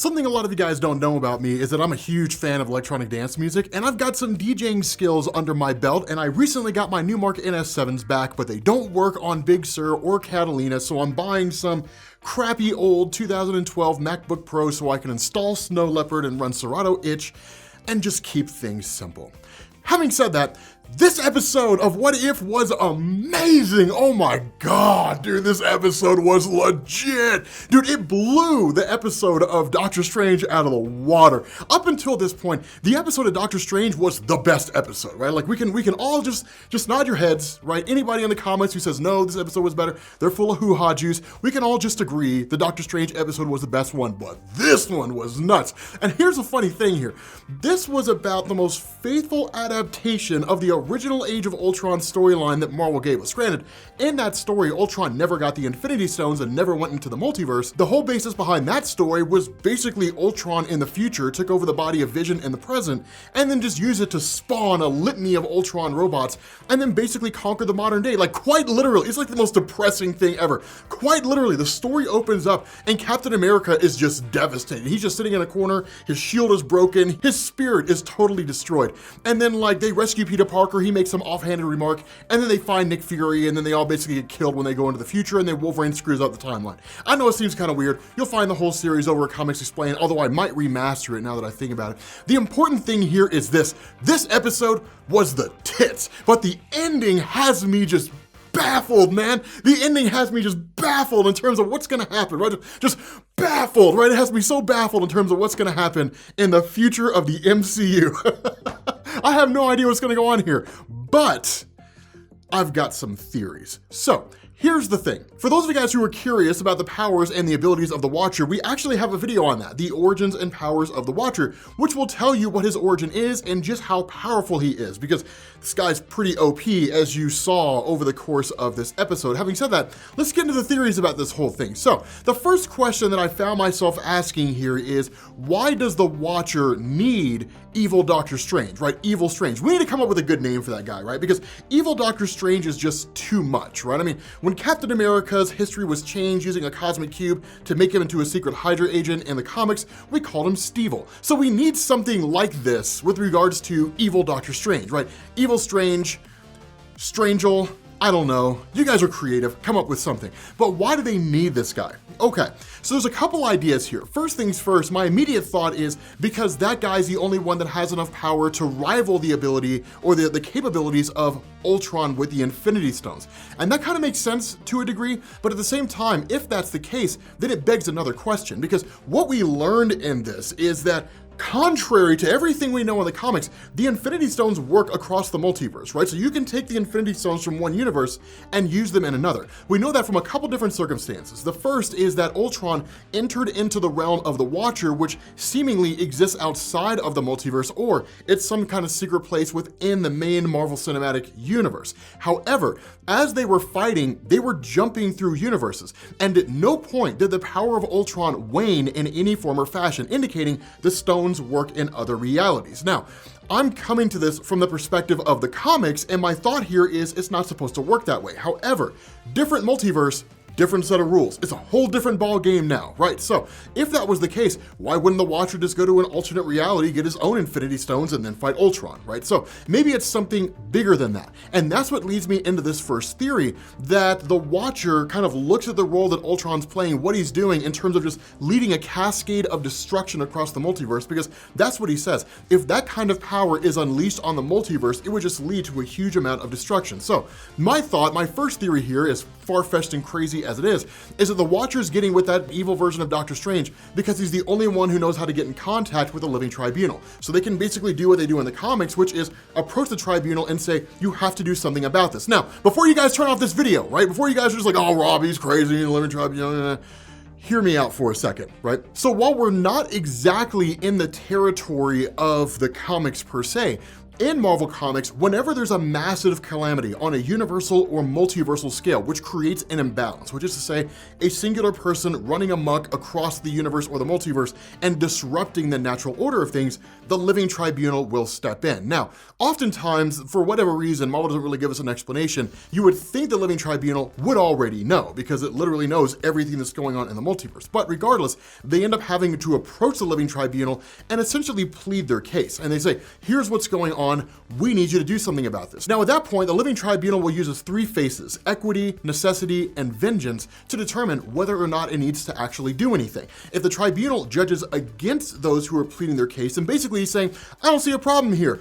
Something a lot of you guys don't know about me is that I'm a huge fan of electronic dance music, and I've got some DJing skills under my belt, and I recently got my Numark NS7s back, but they don't work on Big Sur or Catalina, so I'm buying some crappy old 2012 MacBook Pro so I can install Snow Leopard and run Serato Itch and just keep things simple. Having said that, this episode of What If was amazing. Oh my God, dude, this episode was legit. Dude, it blew the episode of Doctor Strange out of the water. Up until this point, the episode of Doctor Strange was the best episode, right? Like we can all just nod your heads, right? Anybody in the comments who says, no, this episode was better, they're full of hoo-ha juice. We can all just agree the Doctor Strange episode was the best one, but this one was nuts. And here's a funny thing here. This was about the most faithful adaptation of the original Age of Ultron storyline that Marvel gave us. Granted, in that story, Ultron never got the Infinity Stones and never went into the multiverse. The whole basis behind that story was basically Ultron in the future took over the body of Vision in the present and then just used it to spawn a litany of Ultron robots and then basically conquer the modern day. Like quite literally, it's like the most depressing thing ever. Quite literally, the story opens up and Captain America is just devastated. He's just sitting in a corner, his shield is broken, his spirit is totally destroyed. And then like they rescue Peter Parker, he makes some offhanded remark, and then they find Nick Fury, and then they all basically get killed when they go into the future, and then Wolverine screws up the timeline. I know it seems kind of weird. You'll find the whole series over at Comics Explained, although I might remaster it now that I think about it. The important thing here is this. This episode was the tits, but the ending has me just baffled, man. The ending has me just baffled in terms of what's gonna happen, right? Just baffled, right? It has me so baffled in terms of what's gonna happen in the future of the MCU. I have no idea what's gonna go on here, but I've got some theories. So, here's the thing. For those of you guys who are curious about the powers and the abilities of the Watcher, we actually have a video on that, the origins and powers of the Watcher, which will tell you what his origin is and just how powerful he is, because this guy's pretty OP, as you saw over the course of this episode. Having said that, let's get into the theories about this whole thing. So, the first question that I found myself asking here is, why does the Watcher need evil Doctor Strange, right? Evil Strange. We need to come up with a good name for that guy, right? Because evil Doctor Strange is just too much, right? I mean, when Captain America's history was changed using a cosmic cube to make him into a secret Hydra agent in the comics, we called him Stevel. So we need something like this with regards to evil Doctor Strange, right? Evil Strange, Strangel, I don't know. You guys are creative, come up with something. But why do they need this guy? Okay, so there's a couple ideas here. First things first, my immediate thought is because that guy's the only one that has enough power to rival the ability or the capabilities of Ultron with the Infinity Stones. And that kind of makes sense to a degree, but at the same time, if that's the case, then it begs another question, because what we learned in this is that contrary to everything we know in the comics, the Infinity Stones work across the multiverse, right? So you can take the Infinity Stones from one universe and use them in another. We know that from a couple different circumstances. The first is that Ultron entered into the realm of the Watcher, which seemingly exists outside of the multiverse, or it's some kind of secret place within the main Marvel Cinematic Universe. However, as they were fighting, they were jumping through universes, and at no point did the power of Ultron wane in any form or fashion, indicating the stones work in other realities. Now, I'm coming to this from the perspective of the comics, and my thought here is it's not supposed to work that way. However, different multiverse, different set of rules. It's a whole different ball game now, right? So if that was the case, why wouldn't the Watcher just go to an alternate reality, get his own Infinity Stones, and then fight Ultron, right? So maybe it's something bigger than that. And that's what leads me into this first theory, that the Watcher kind of looks at the role that Ultron's playing, what he's doing in terms of just leading a cascade of destruction across the multiverse, because that's what he says. If that kind of power is unleashed on the multiverse, it would just lead to a huge amount of destruction. So my first theory here, is far-fetched and crazy as it is that the Watcher's getting with that evil version of Doctor Strange because he's the only one who knows how to get in contact with the Living Tribunal. So they can basically do what they do in the comics, which is approach the Tribunal and say, you have to do something about this. Now, before you guys turn off this video, right? Before you guys are just like, oh, Robbie's crazy, the Living Tribunal, hear me out for a second, right? So while we're not exactly in the territory of the comics per se, In Marvel Comics, whenever there's a massive calamity on a universal or multiversal scale, which creates an imbalance, which is to say, a singular person running amok across the universe or the multiverse and disrupting the natural order of things, the Living Tribunal will step in. Now, oftentimes, for whatever reason, Marvel doesn't really give us an explanation. You would think the Living Tribunal would already know, because it literally knows everything that's going on in the multiverse. But regardless, they end up having to approach the Living Tribunal and essentially plead their case. And they say, here's what's going on. We need you to do something about this. Now, at that point, the Living Tribunal will use its three faces, equity, necessity, and vengeance, to determine whether or not it needs to actually do anything. If the tribunal judges against those who are pleading their case, and basically he's saying, I don't see a problem here.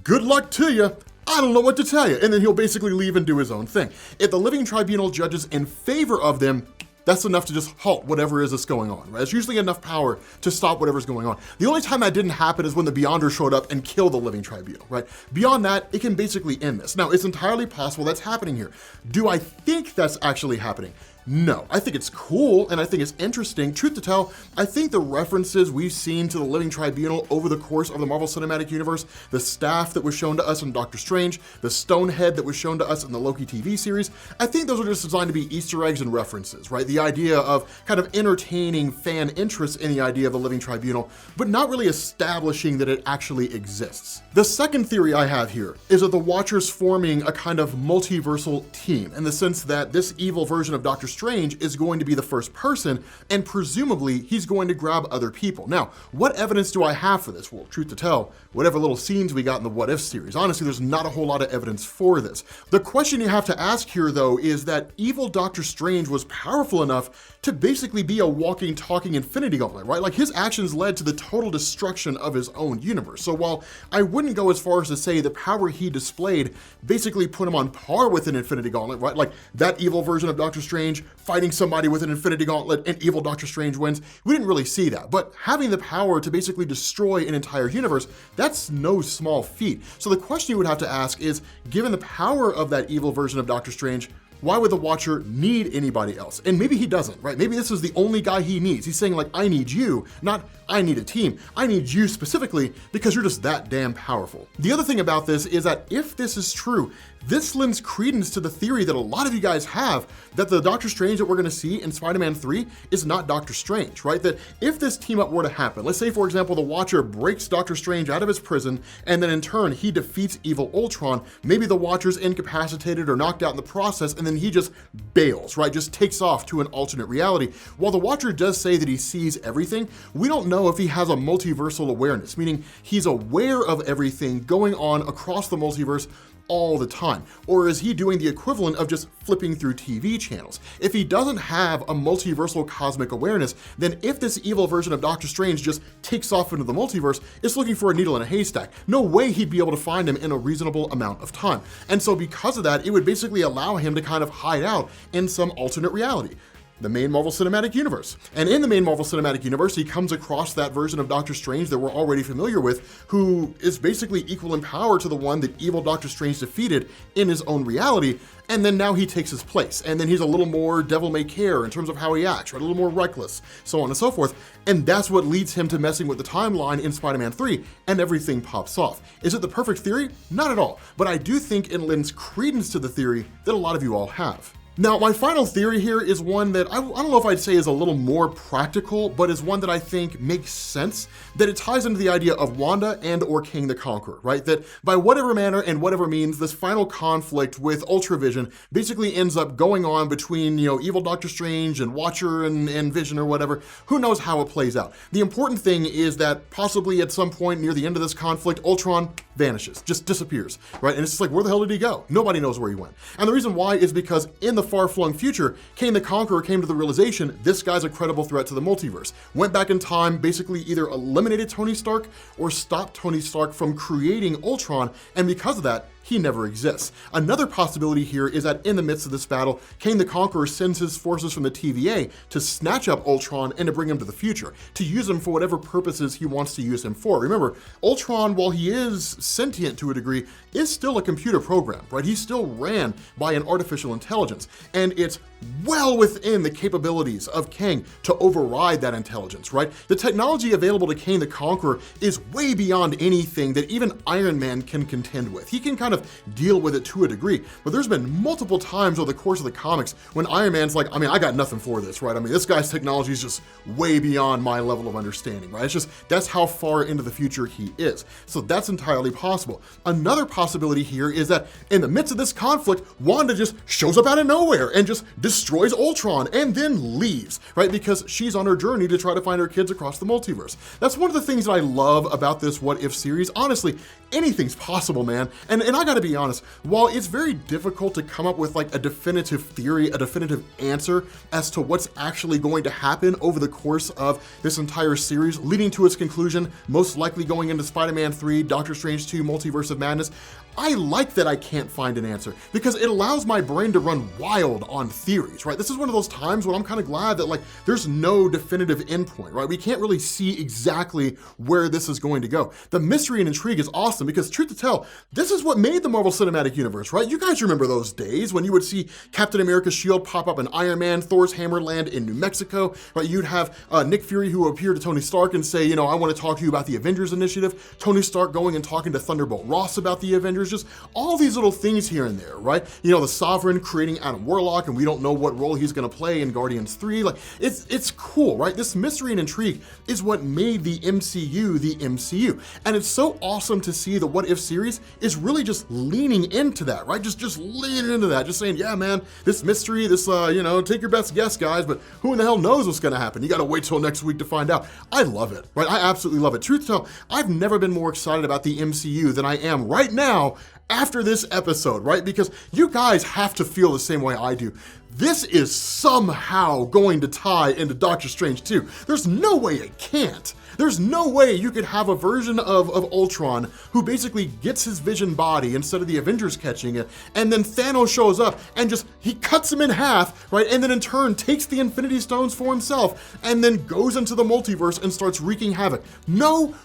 Good luck to you. I don't know what to tell you. And then he'll basically leave and do his own thing. If the Living Tribunal judges in favor of them, that's enough to just halt whatever is that's going on, right? It's usually enough power to stop whatever's going on. The only time that didn't happen is when the Beyonders showed up and killed the Living Tribunal, right? Beyond that, it can basically end this. Now, it's entirely possible that's happening here. Do I think that's actually happening? No, I think it's cool and I think it's interesting. Truth to tell, I think the references we've seen to the Living Tribunal over the course of the Marvel Cinematic Universe, the staff that was shown to us in Doctor Strange, the Stonehead that was shown to us in the Loki TV series, I think those are just designed to be Easter eggs and references, right? The idea of kind of entertaining fan interest in the idea of the Living Tribunal, but not really establishing that it actually exists. The second theory I have here is that the Watchers forming a kind of multiversal team, in the sense that this evil version of Doctor Strange is going to be the first person, and presumably he's going to grab other people. Now, what evidence do I have for this? Well, truth to tell, whatever little scenes we got in the What If series, honestly, there's not a whole lot of evidence for this. The question you have to ask here, though, is that evil Doctor Strange was powerful enough to basically be a walking, talking Infinity Gauntlet, right? Like, his actions led to the total destruction of his own universe. So while I wouldn't go as far as to say the power he displayed basically put him on par with an Infinity Gauntlet, right? Like, that evil version of Doctor Strange fighting somebody with an Infinity Gauntlet and evil Doctor Strange wins. We didn't really see that, but having the power to basically destroy an entire universe, that's no small feat. So the question you would have to ask is, given the power of that evil version of Doctor Strange, why would the Watcher need anybody else? And maybe he doesn't, right? Maybe this is the only guy he needs. He's saying, like, I need you, not I need a team. I need you specifically because you're just that damn powerful. The other thing about this is that if this is true, this lends credence to the theory that a lot of you guys have that the Doctor Strange that we're gonna see in Spider-Man 3 is not Doctor Strange, right? That if this team up were to happen, let's say, for example, the Watcher breaks Doctor Strange out of his prison, and then in turn, he defeats evil Ultron, maybe the Watcher's incapacitated or knocked out in the process, and then he just bails, right? Just takes off to an alternate reality. While the Watcher does say that he sees everything, we don't know if he has a multiversal awareness, meaning he's aware of everything going on across the multiverse all the time. Or is he doing the equivalent of just flipping through TV channels? If he doesn't have a multiversal cosmic awareness, then if this evil version of Doctor Strange just takes off into the multiverse, it's looking for a needle in a haystack. No way he'd be able to find him in a reasonable amount of time. And so because of that, it would basically allow him to kind of hide out in some alternate reality, the main Marvel Cinematic Universe. And in the main Marvel Cinematic Universe, he comes across that version of Doctor Strange that we're already familiar with, who is basically equal in power to the one that evil Doctor Strange defeated in his own reality, and then now he takes his place. And then he's a little more devil-may-care in terms of how he acts, right? A little more reckless, so on and so forth. And that's what leads him to messing with the timeline in Spider-Man 3, and everything pops off. Is it the perfect theory? Not at all. But I do think it lends credence to the theory that a lot of you all have. Now, my final theory here is one that I don't know if I'd say is a little more practical, but is one that I think makes sense, that it ties into the idea of Wanda and or Kang the Conqueror, right? That by whatever manner and whatever means, this final conflict with Ultravision basically ends up going on between, evil Doctor Strange and Watcher and Vision or whatever. Who knows how it plays out? The important thing is that possibly at some point near the end of this conflict, Ultron vanishes, just disappears, right? And it's just like, where the hell did he go? Nobody knows where he went. And the reason why is because in the far-flung future, Kang the Conqueror came to the realization this guy's a credible threat to the multiverse, went back in time, basically either eliminated Tony Stark or stopped Tony Stark from creating Ultron, and because of that, he never exists. Another possibility here is that in the midst of this battle, Kang the Conqueror sends his forces from the TVA to snatch up Ultron and to bring him to the future, to use him for whatever purposes he wants to use him for. Remember, Ultron, while he is sentient to a degree, is still a computer program, right? He's still ran by an artificial intelligence, and it's well within the capabilities of Kang to override that intelligence, right? The technology available to Kang the Conqueror is way beyond anything that even Iron Man can contend with. He can kind of deal with it to a degree, but there's been multiple times over the course of the comics when Iron Man's like, I mean, I got nothing for this, right? I mean, this guy's technology is just way beyond my level of understanding, right? It's just, that's how far into the future he is. So that's entirely possible. Another possibility here is that in the midst of this conflict, Wanda just shows up out of nowhere and just destroys Ultron and then leaves, right? Because she's on her journey to try to find her kids across the multiverse. That's one of the things that I love about this What If series. Honestly, anything's possible, man. And I gotta be honest, while it's very difficult to come up with like a definitive theory, a definitive answer as to what's actually going to happen over the course of this entire series, leading to its conclusion, most likely going into Spider-Man 3, Doctor Strange 2, Multiverse of Madness, I like that I can't find an answer because it allows my brain to run wild on theories, right? This is one of those times when I'm kind of glad that like there's no definitive endpoint, right? We can't really see exactly where this is going to go. The mystery and intrigue is awesome because truth to tell, this is what made the Marvel Cinematic Universe, right? You guys remember those days when you would see Captain America's shield pop up in Iron Man, Thor's hammer land in New Mexico, right? You'd have Nick Fury who would appear to Tony Stark and say, you know, I want to talk to you about the Avengers Initiative. Tony Stark going and talking to Thunderbolt Ross about the Avengers. Just all these little things here and there, right? You know, the Sovereign creating Adam Warlock, and we don't know what role he's gonna play in Guardians 3. Like, it's cool, right? This mystery and intrigue is what made the MCU the MCU. And it's so awesome to see the What If series is really just leaning into that, right? Just leaning into that, just saying, yeah, man, this mystery, this, you know, take your best guess, guys, but who in the hell knows what's gonna happen? You gotta wait till next week to find out. I love it, right? I absolutely love it. Truth to tell, I've never been more excited about the MCU than I am right now after this episode, right? Because you guys have to feel the same way I do. This is somehow going to tie into Doctor Strange 2. There's no way it can't. There's no way you could have a version of Ultron who basically gets his vision body instead of the Avengers catching it, and then Thanos shows up and just, he cuts him in half, right? And then in turn takes the Infinity Stones for himself and then goes into the multiverse and starts wreaking havoc. No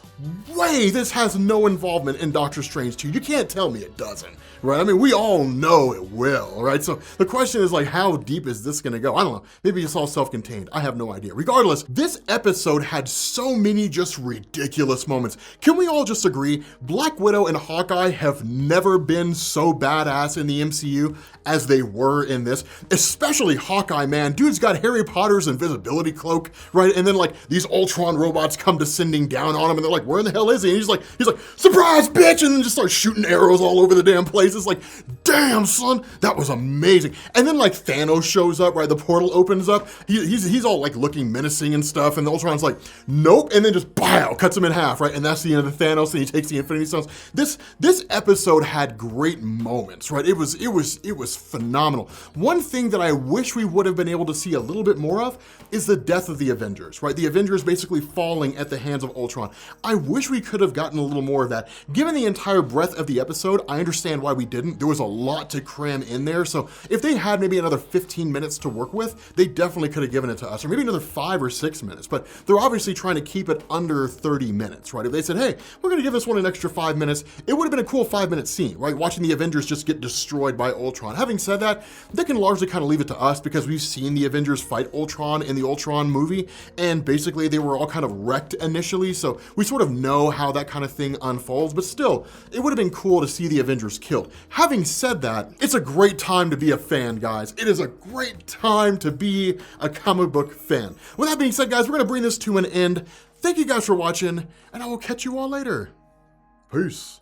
way this has no involvement in Doctor Strange 2. You can't tell me it doesn't, right? I mean, we all know it will, right? So the question is like, how deep is this gonna go? I don't know. Maybe it's all self-contained. I have no idea. Regardless, this episode had so many just ridiculous moments. Can we all just agree? Black Widow and Hawkeye have never been so badass in the MCU as they were in this, especially Hawkeye, man. Dude's got Harry Potter's invisibility cloak, right? And then like these Ultron robots come descending down on him and they're like, where in the hell is he? And he's like, surprise, bitch! And then just starts shooting arrows all over the damn place. It's like, damn, son, that was amazing. And then like Thanos shows up, right? The portal opens up. He's all like looking menacing and stuff. And the Ultron's like, nope. And then just, pow, cuts him in half, right? And that's the end of the Thanos, and he takes the Infinity Stones. This episode had great moments, right? It was phenomenal. One thing that I wish we would have been able to see a little bit more of is the death of the Avengers, right? The Avengers basically falling at the hands of Ultron. I wish we could have gotten a little more of that. Given the entire breadth of the episode, I understand why we didn't. There was a lot to cram in there. So if they had maybe another 15 minutes to work with, they definitely could have given it to us, or maybe another 5 or 6 minutes, but they're obviously trying to keep it under 30 minutes, right? If they said, hey, we're gonna give this one an extra 5 minutes, it would have been a cool 5-minute scene, right? Watching the Avengers just get destroyed by Ultron. Having said that, they can largely kind of leave it to us because we've seen the Avengers fight Ultron in the Ultron movie, and basically they were all kind of wrecked initially, so we sort of know how that kind of thing unfolds, but still, it would have been cool to see the Avengers killed. Having said that, it's a great time to be a fan, guys. It is a great time to be a comic book fan. With that being said, guys, we're gonna bring this to an end. Thank you guys for watching, and I will catch you all later. Peace.